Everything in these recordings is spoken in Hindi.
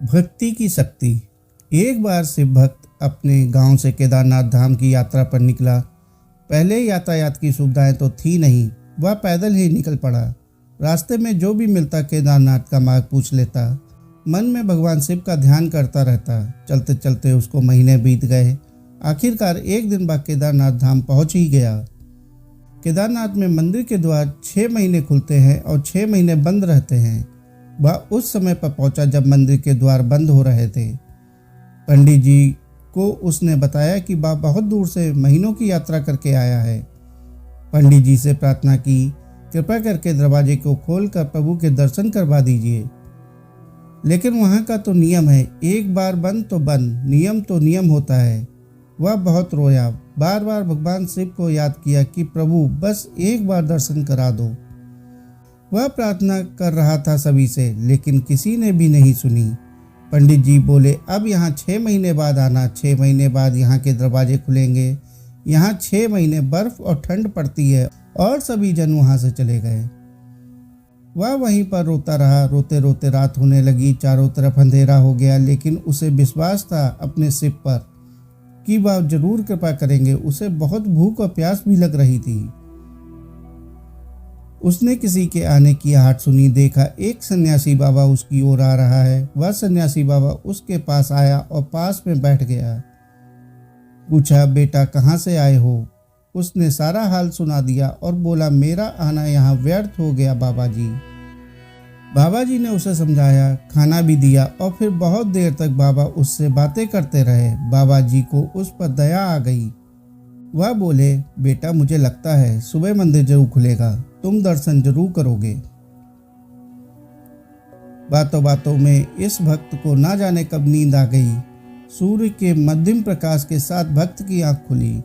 भक्ति की शक्ति। एक बार शिव भक्त अपने गांव से केदारनाथ धाम की यात्रा पर निकला। पहले यातायात की सुविधाएं तो थी नहीं, वह पैदल ही निकल पड़ा। रास्ते में जो भी मिलता केदारनाथ का मार्ग पूछ लेता। मन में भगवान शिव का ध्यान करता रहता। चलते चलते उसको महीने बीत गए। आखिरकार एक दिन बाद केदारनाथ धाम पहुंच ही गया। केदारनाथ में मंदिर के द्वार 6 महीने खुलते हैं और 6 महीने बंद रहते हैं। वह उस समय पर पहुंचा जब मंदिर के द्वार बंद हो रहे थे। पंडित जी को उसने बताया कि वह बहुत दूर से महीनों की यात्रा करके आया है। पंडित जी से प्रार्थना की, कृपा करके दरवाजे को खोलकर प्रभु के दर्शन करवा दीजिए। लेकिन वहाँ का तो नियम है, एक बार बंद तो बंद, नियम तो नियम होता है। वह बहुत रोया, बार बार भगवान शिव को याद किया कि प्रभु बस एक बार दर्शन करा दो। वह प्रार्थना कर रहा था सभी से, लेकिन किसी ने भी नहीं सुनी। पंडित जी बोले, अब यहाँ 6 महीने बाद आना, 6 महीने बाद यहाँ के दरवाजे खुलेंगे। यहाँ 6 महीने बर्फ और ठंड पड़ती है। और सभी जन वहाँ से चले गए। वह वहीं पर रोता रहा। रोते रोते रात होने लगी, चारों तरफ अंधेरा हो गया। लेकिन उसे विश्वास था अपने शिव पर कि वह जरूर कृपा करेंगे। उसे बहुत भूख और प्यास भी लग रही थी। उसने किसी के आने की आहट सुनी, देखा एक सन्यासी बाबा उसकी ओर आ रहा है। वह सन्यासी बाबा उसके पास आया और पास में बैठ गया। पूछा, बेटा कहाँ से आए हो? उसने सारा हाल सुना दिया और बोला, मेरा आना यहाँ व्यर्थ हो गया बाबा जी। बाबा जी ने उसे समझाया, खाना भी दिया और फिर बहुत देर तक बाबा उससे बातें करते रहे। बाबा जी को उस पर दया आ गई। वह बोले, बेटा मुझे लगता है सुबह मंदिर जरूर खुलेगा, तुम दर्शन जरूर करोगे। बातों बातों में इस भक्त को ना जाने कब नींद आ गई। सूर्य के मध्यम प्रकाश के साथ भक्त की आंख खुली।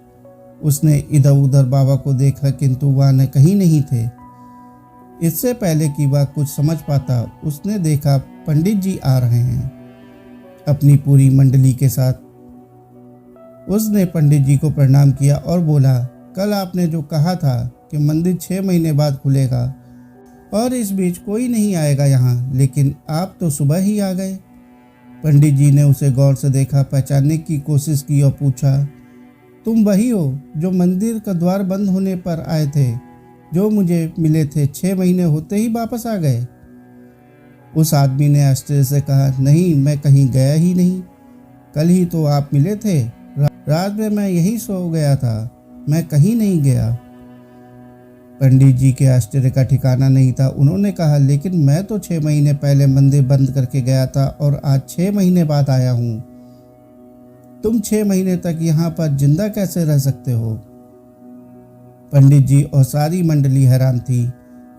उसने इधर उधर बाबा को देखा, किंतु वह कहीं नहीं थे। इससे पहले कि वह कुछ समझ पाता, उसने देखा पंडित जी आ रहे हैं अपनी पूरी मंडली के साथ। उसने पंडित जी को प्रणाम किया और बोला, कल आपने जो कहा था कि मंदिर 6 महीने बाद खुलेगा और इस बीच कोई नहीं आएगा यहाँ, लेकिन आप तो सुबह ही आ गए। पंडित जी ने उसे गौर से देखा, पहचानने की कोशिश की और पूछा, तुम वही हो जो मंदिर का द्वार बंद होने पर आए थे, जो मुझे मिले थे? 6 महीने होते ही वापस आ गए। उस आदमी ने आश्चर्य से कहा, नहीं, मैं कहीं गया ही नहीं। कल ही तो आप मिले थे। रात में मैं यहीं सो गया था, मैं कहीं नहीं गया। पंडित जी के आश्चर्य का ठिकाना नहीं था। उन्होंने कहा, लेकिन मैं तो 6 महीने पहले मंदिर बंद करके गया था और आज 6 महीने बाद आया हूँ। तुम 6 महीने तक यहाँ पर जिंदा कैसे रह सकते हो? पंडित जी और सारी मंडली हैरान थी।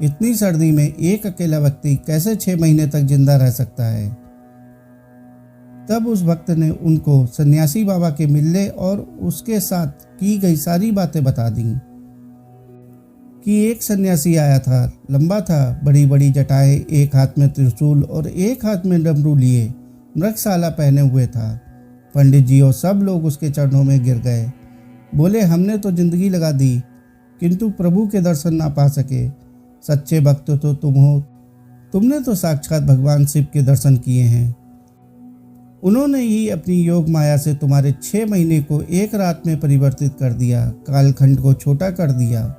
इतनी सर्दी में एक अकेला व्यक्ति कैसे 6 महीने तक जिंदा रह सकता है? तब उस भक्त ने उनको सन्यासी बाबा के मिलने और उसके साथ की गई सारी बातें बता दी। कि एक सन्यासी आया था, लंबा था, बड़ी बड़ी जटाएं, एक हाथ में त्रिशूल और एक हाथ में डमरू लिए, मृगशाला पहने हुए था। पंडित जी और सब लोग उसके चरणों में गिर गए। बोले, हमने तो जिंदगी लगा दी, किंतु प्रभु के दर्शन ना पा सके। सच्चे भक्त तो तुम हो, तुमने तो साक्षात भगवान शिव के दर्शन किए हैं। उन्होंने ही अपनी योग माया से तुम्हारे 6 महीने को एक रात में परिवर्तित कर दिया, कालखंड को छोटा कर दिया।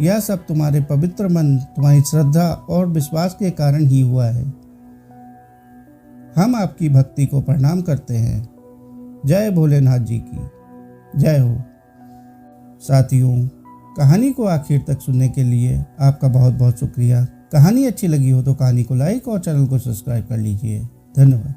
यह सब तुम्हारे पवित्र मन, तुम्हारी श्रद्धा और विश्वास के कारण ही हुआ है। हम आपकी भक्ति को प्रणाम करते हैं। जय भोलेनाथ जी की जय हो। साथियों, कहानी को आखिर तक सुनने के लिए आपका बहुत बहुत शुक्रिया। कहानी अच्छी लगी हो तो कहानी को लाइक और चैनल को सब्सक्राइब कर लीजिए। धन्यवाद।